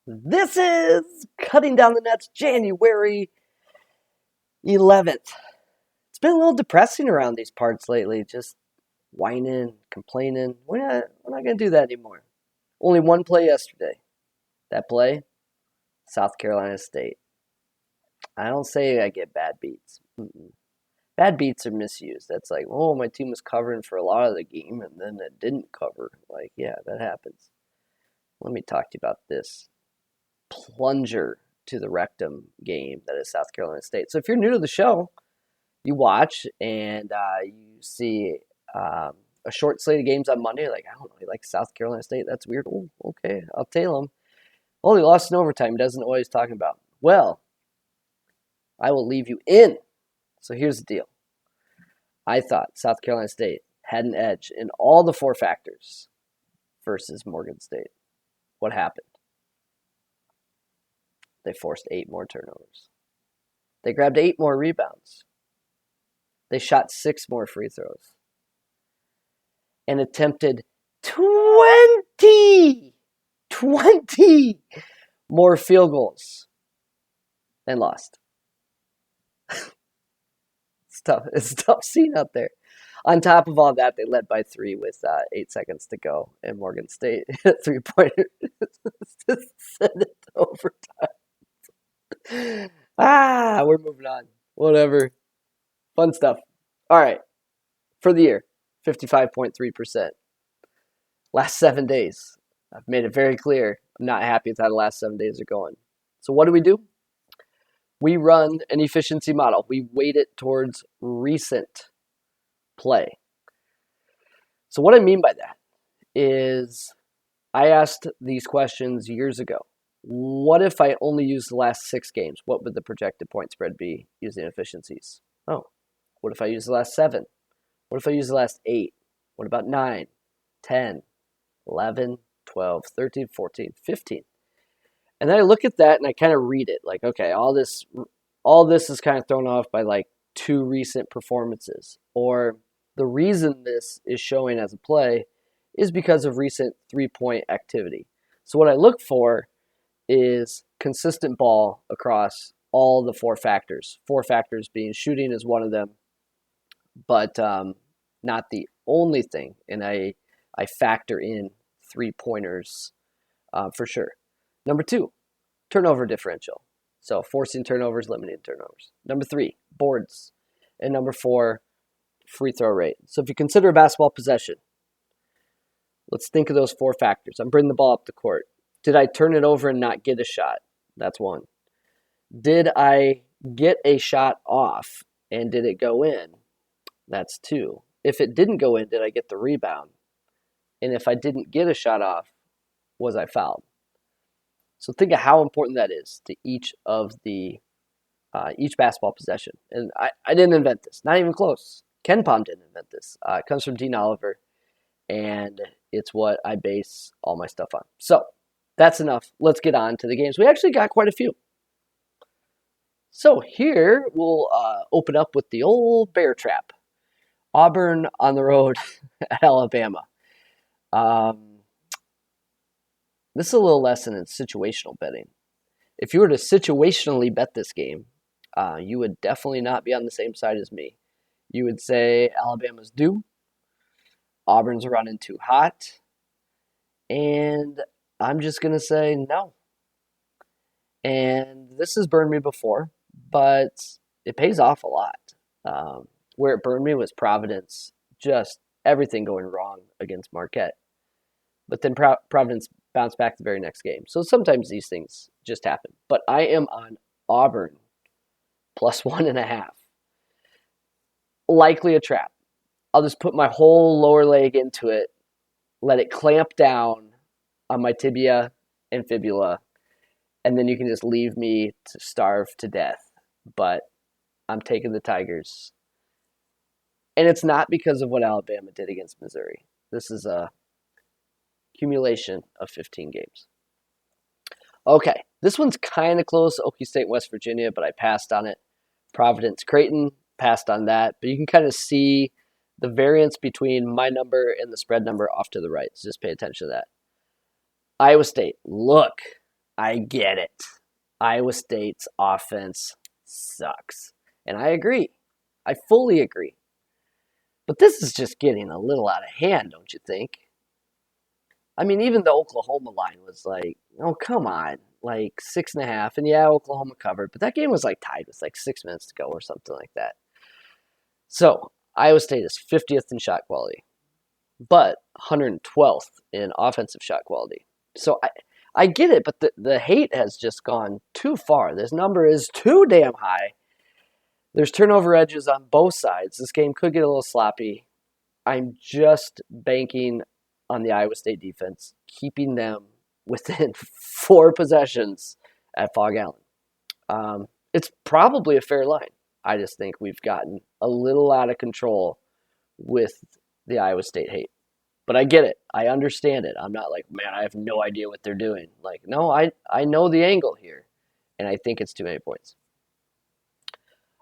This is Cutting Down the Nets, January 11th. It's been a little depressing around these parts lately, just whining, complaining. We're not going to do that anymore. Only one play yesterday. That play, South Carolina State. I don't say I get bad beats. Bad beats are misused. That's like, oh, my team was covering for a lot of the game, and then it didn't cover. Like, yeah, that happens. Let me talk to you about this plunger to the rectum game that is South Carolina State. So if you're new to the show, you watch and you see a short slate of games on Monday. Like, I don't know, you like South Carolina State? That's weird. Oh, okay, I'll tail them. Only lost in overtime. He doesn't know what he's talking about. Well, I will leave you in. So here's the deal. I thought South Carolina State had an edge in all the four factors versus Morgan State. What happened? They forced 8 more turnovers. They grabbed 8 more rebounds. They shot 6 more free throws. And attempted 20 more field goals. And lost. It's a tough scene out there. On top of all that, they led by 3 with 8 seconds to go. And Morgan State hit a 3-pointer to send it to overtime. We're moving on. Whatever. Fun stuff. All right. For the year, 55.3%. Last 7 days. I've made it very clear. I'm not happy with how the last 7 days are going. So what do? We run an efficiency model. We weight it towards recent play. So what I mean by that is I asked these questions years ago. What if I only use the last 6 games? What would the projected point spread be using efficiencies? Oh, what if I use the last 7? What if I use the last 8? What about 9, 10, 11, 12, 13, 14, 15? And then I look at that and I kind of read it. Like, okay, all this is kind of thrown off by like 2 recent performances. Or the reason this is showing as a play is because of recent 3-point activity. So what I look for is consistent ball across all the 4 factors. 4 factors being shooting is one of them, but not the only thing. And I factor in 3-pointers for sure. Number 2, turnover differential. So forcing turnovers, limiting turnovers. Number 3, boards. And number 4, free throw rate. So if you consider a basketball possession, let's think of those 4 factors. I'm bringing the ball up the court. Did I turn it over and not get a shot? That's 1. Did I get a shot off and did it go in? That's 2. If it didn't go in, did I get the rebound? And if I didn't get a shot off, was I fouled? So think of how important that is to each basketball possession. And I didn't invent this. Not even close. Ken Pom didn't invent this. It comes from Dean Oliver, and it's what I base all my stuff on. So that's enough. Let's get on to the games. We actually got quite a few. So here we'll open up with the old bear trap. Auburn on the road at Alabama. This is a little lesson in situational betting. If you were to situationally bet this game, you would definitely not be on the same side as me. You would say Alabama's due, Auburn's running too hot, and I'm just going to say no. And this has burned me before, but it pays off a lot. Where it burned me was Providence, just everything going wrong against Marquette. But then Providence bounced back the very next game. So sometimes these things just happen. But I am on Auburn plus 1.5. Likely a trap. I'll just put my whole lower leg into it, let it clamp down on my tibia and fibula, and then you can just leave me to starve to death. But I'm taking the Tigers. And it's not because of what Alabama did against Missouri. This is a accumulation of 15 games. Okay, this one's kind of close. Okie State, West Virginia, but I passed on it. Providence, Creighton, passed on that. But you can kind of see the variance between my number and the spread number off to the right. So just pay attention to that. Iowa State, look, I get it. Iowa State's offense sucks. And I agree. I fully agree. But this is just getting a little out of hand, don't you think? I mean, even the Oklahoma line was like, oh, come on, like 6.5. And yeah, Oklahoma covered, but that game was like tied with like 6 minutes to go or something like that. So Iowa State is 50th in shot quality, but 112th in offensive shot quality. So I get it, but the hate has just gone too far. This number is too damn high. There's turnover edges on both sides. This game could get a little sloppy. I'm just banking on the Iowa State defense, keeping them within 4 possessions at Fog Allen. It's probably a fair line. I just think we've gotten a little out of control with the Iowa State hate. But I get it. I understand it. I'm not like, man, I have no idea what they're doing. Like, no, I know the angle here, and I think it's too many points.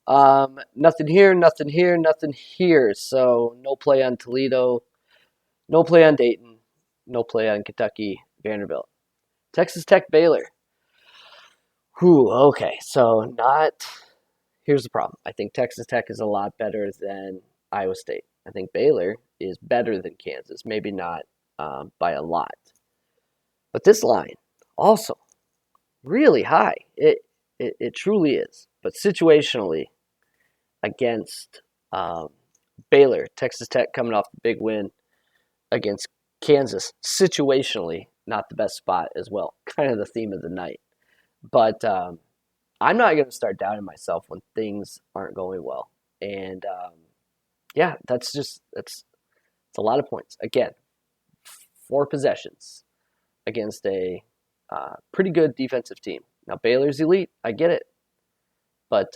Nothing here, nothing here, nothing here. So no play on Toledo, no play on Dayton, no play on Kentucky, Vanderbilt. Texas Tech, Baylor. Okay. So here's the problem. I think Texas Tech is a lot better than Iowa State. I think Baylor is better than Kansas, maybe not by a lot. But this line also really high. It truly is. But situationally, against Baylor, Texas Tech coming off the big win against Kansas, situationally, not the best spot as well. Kind of the theme of the night. But I'm not going to start doubting myself when things aren't going well. And yeah, that's a lot of points. Again, 4 possessions against a pretty good defensive team. Now, Baylor's elite. I get it. But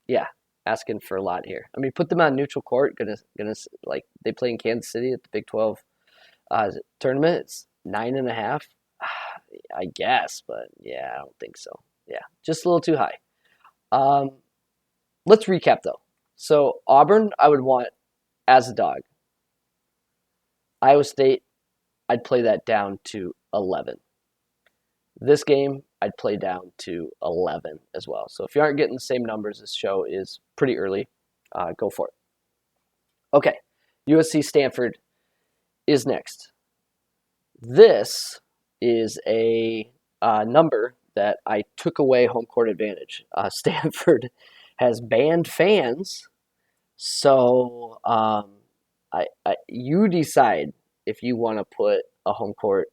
yeah, asking for a lot here. I mean, put them on neutral court. Gonna like they play in Kansas City at the Big 12 tournament. It's 9.5. I guess, but yeah, I don't think so. Yeah, just a little too high. Let's recap though. So Auburn, I would want as a dog. Iowa State, I'd play that down to 11. This game, I'd play down to 11 as well. So if you aren't getting the same numbers, this show is pretty early. Go for it. Okay, USC Stanford is next. This is a number that I took away home court advantage. Stanford has banned fans, so you decide if you want to put a home court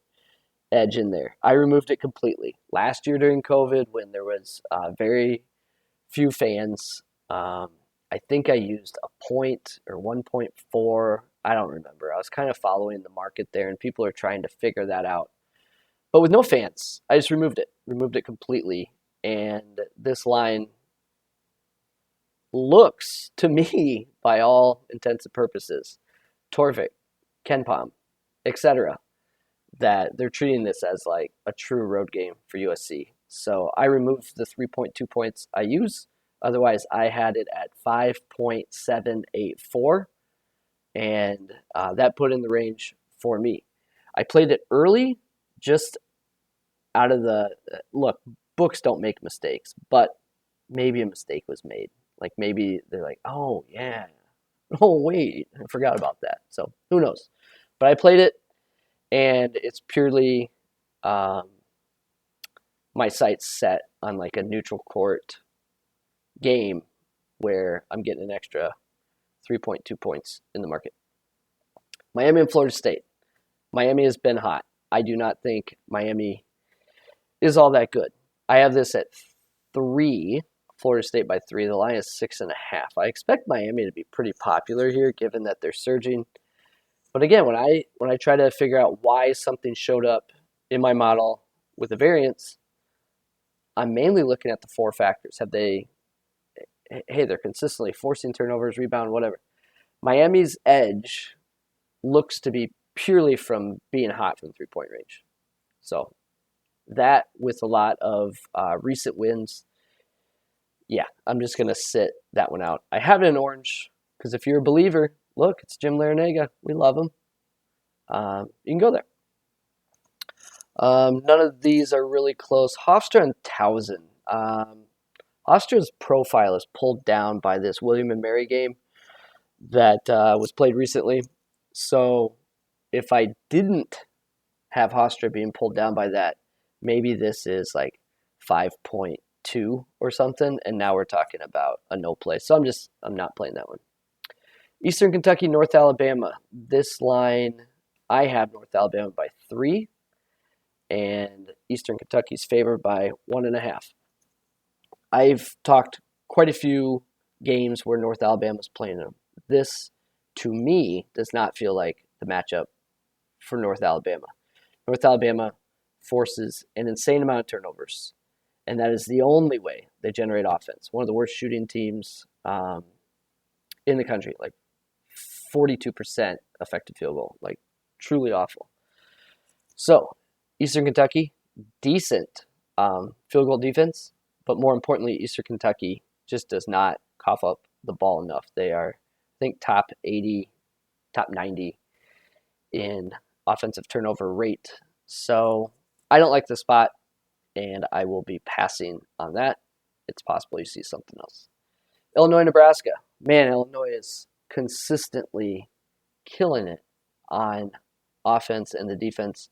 edge in there. I removed it completely. Last year during COVID, when there was very few fans, I think I used a point or 1.4. I don't remember. I was kind of following the market there, and people are trying to figure that out. But with no fans, I just removed it completely. And this line looks to me, by all intents and purposes, Torvik, KenPom, etc., that they're treating this as like a true road game for USC. So I removed the 3.2 points I use. Otherwise, I had it at 5.784, and that put in the range for me. I played it early, just out of the look. Books don't make mistakes, but maybe a mistake was made. Like maybe they're like, oh yeah, oh wait, I forgot about that. So who knows? But I played it, and it's purely my sight's set on like a neutral court game where I'm getting an extra 3.2 points in the market. Miami and Florida State. Miami has been hot. I do not think Miami is all that good. I have this at 3, Florida State by 3. The line is 6.5. I expect Miami to be pretty popular here, given that they're surging. But again, when I try to figure out why something showed up in my model with a variance, I'm mainly looking at the 4 factors. They're consistently forcing turnovers, rebound, whatever. Miami's edge looks to be purely from being hot from the 3-point range. So that with a lot of recent wins, yeah, I'm just going to sit that one out. I have it in orange because if you're a believer, look, it's Jim Larinaga. We love him. You can go there. None of these are really close. Hofstra and Towson. Hofstra's profile is pulled down by this William and Mary game that was played recently. So if I didn't have Hofstra being pulled down by that, maybe this is like 5.2 or something, and now we're talking about a no play. So I'm not playing that one. Eastern Kentucky, North Alabama. This line, I have North Alabama by 3, and Eastern Kentucky's favored by 1.5. I've talked quite a few games where North Alabama's playing them. This, to me, does not feel like the matchup for North Alabama. North Alabama forces an insane amount of turnovers, and that is the only way they generate offense. One of the worst shooting teams in the country, like 42% effective field goal, like truly awful. So, Eastern Kentucky, decent field goal defense, but more importantly, Eastern Kentucky just does not cough up the ball enough. They are, I think, top 80, top 90 in offensive turnover rate. So I don't like the spot, and I will be passing on that. It's possible you see something else. Illinois, Nebraska. Man, Illinois is consistently killing it on offense, and the defense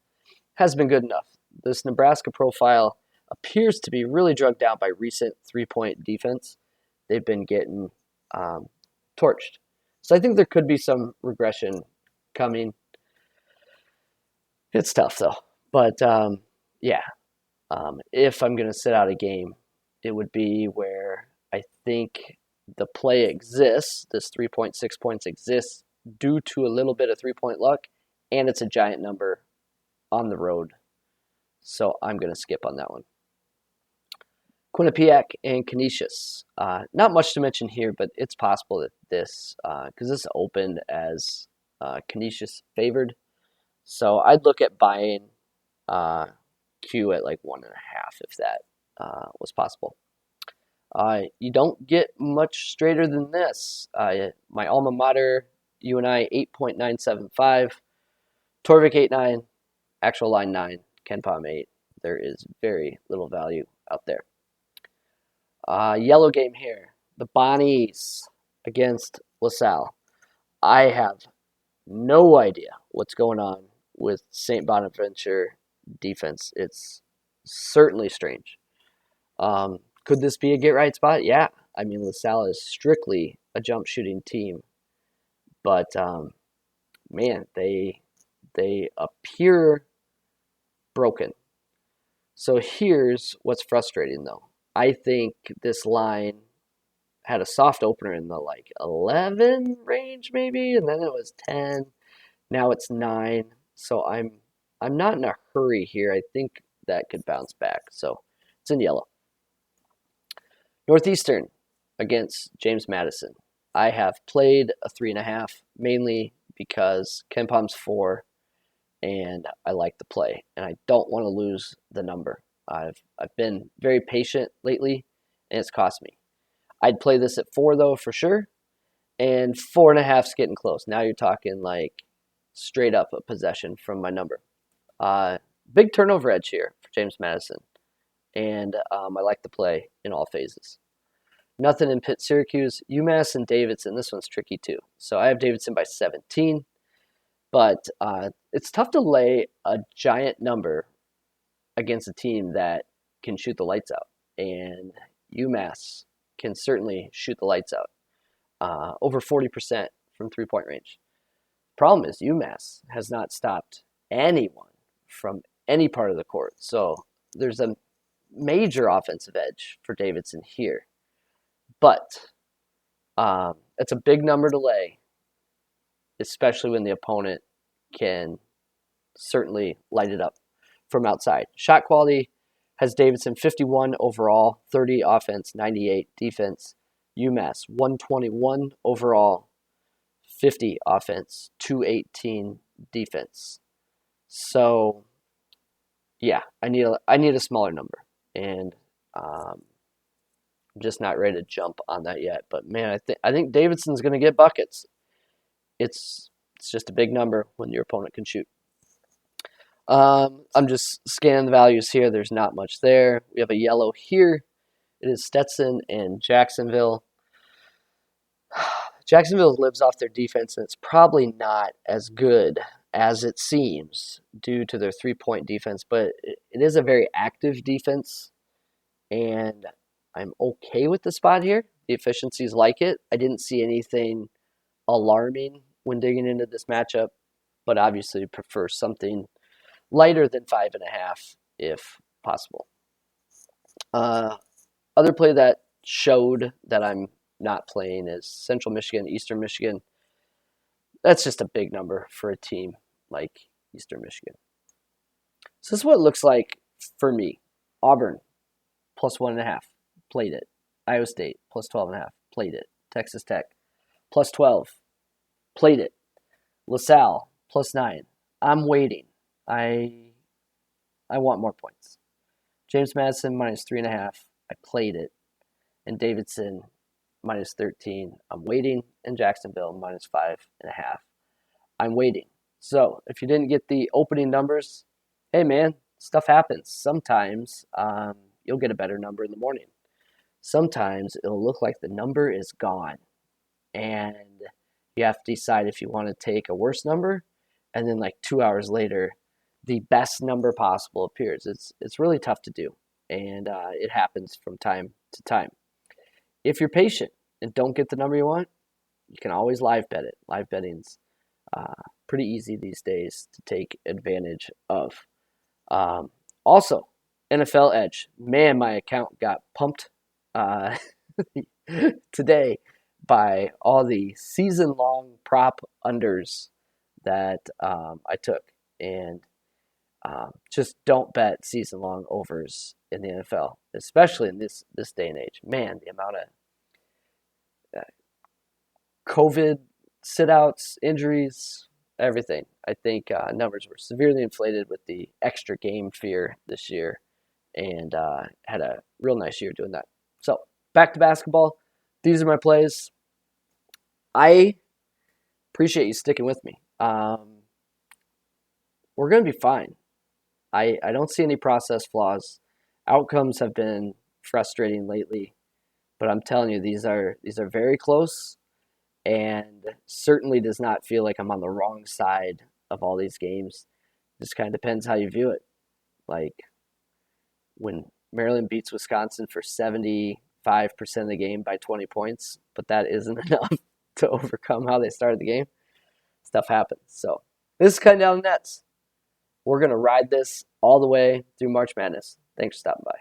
has been good enough. This Nebraska profile appears to be really drugged down by recent three-point defense. They've been getting torched. So I think there could be some regression coming. It's tough, though. But, if I'm going to sit out a game, it would be where I think the play exists, this 3.6 points exists due to a little bit of three-point luck, and it's a giant number on the road. So I'm going to skip on that one. Quinnipiac and Canisius. Not much to mention here, but it's possible that this, because this opened as Canisius favored. So I'd look at buying Q at like 1.5 if that was possible. You don't get much straighter than this. My alma mater, UNI 8.975, Torvik 8.9, actual line 9, KenPom 8. There is very little value out there. Yellow game here. The Bonnies against LaSalle. I have no idea what's going on with St. Bonaventure defense. It's certainly strange. Could this be a get-right spot? Yeah. I mean, LaSalle is strictly a jump shooting team. But, man, they appear broken. So here's what's frustrating, though. I think this line had a soft opener in the like 11 range maybe, and then it was 10. Now it's 9. So I'm not in a hurry here. I think that could bounce back. So it's in yellow. Northeastern against James Madison. I have played a 3.5 mainly because KenPom's 4, and I like the play, and I don't want to lose the number. I've been very patient lately, and it's cost me. I'd play this at 4 though for sure, and 4.5's getting close. Now you're talking like straight up a possession from my number. Big turnover edge here for James Madison, and I like the play in all phases. Nothing in Pitt, Syracuse, Umass and Davidson. This one's tricky too. So I have Davidson by 17, but it's tough to lay a giant number against a team that can shoot the lights out, and UMass can certainly shoot the lights out, over 40% from three-point range. Problem is UMass has not stopped anyone from any part of the court, so there's a major offensive edge for Davidson here. But it's a big number to lay, especially when the opponent can certainly light it up from outside. Shot quality has Davidson 51 overall, 30 offense, 98 defense. UMass 121 overall, 50 offense, 218 defense. So, yeah, I need a smaller number, and I'm just not ready to jump on that yet. But man, I think Davidson's going to get buckets. It's just a big number when your opponent can shoot. I'm just scanning the values here. There's not much there. We have a yellow here. It is Stetson and Jacksonville. Jacksonville lives off their defense, and it's probably not as good as it seems due to their three-point defense, but it is a very active defense, and I'm okay with the spot here. The efficiencies like it. I didn't see anything alarming when digging into this matchup, but obviously prefer something lighter than 5.5 if possible. Other play that showed that I'm not playing is Central Michigan, Eastern Michigan. That's just a big number for a team like Eastern Michigan. So this is what it looks like for me. Auburn, plus 1.5, played it. Iowa State, plus 12.5, played it. Texas Tech, plus 12, played it. LaSalle, plus 9. I'm waiting. I want more points. James Madison, minus 3.5. I played it. And Davidson, minus 13. I'm waiting. And Jacksonville, minus 5.5. I'm waiting. So if you didn't get the opening numbers, hey man, stuff happens. Sometimes you'll get a better number in the morning. Sometimes it'll look like the number is gone. And you have to decide if you want to take a worse number. And then like 2 hours later, the best number possible appears. It's really tough to do. And it happens from time to time. If you're patient and don't get the number you want, you can always live bet it. Live betting's pretty easy these days to take advantage of. Also, NFL Edge. Man, my account got pumped today by all the season-long prop unders that I took. And just don't bet season-long overs in the NFL, especially in this day and age. Man, the amount of COVID sit-outs, injuries, everything. I think numbers were severely inflated with the extra game fear this year, and had a real nice year doing that. So back to basketball. These are my plays. I appreciate you sticking with me. We're going to be fine. I don't see any process flaws. Outcomes have been frustrating lately, but I'm telling you, these are very close, and certainly does not feel like I'm on the wrong side of all these games. Just kind of depends how you view it. Like when Maryland beats Wisconsin for 75% of the game by 20 points, but that isn't enough to overcome how they started the game. Stuff happens. So this is Cutting Down the Nets. We're going to ride this all the way through March Madness. Thanks for stopping by.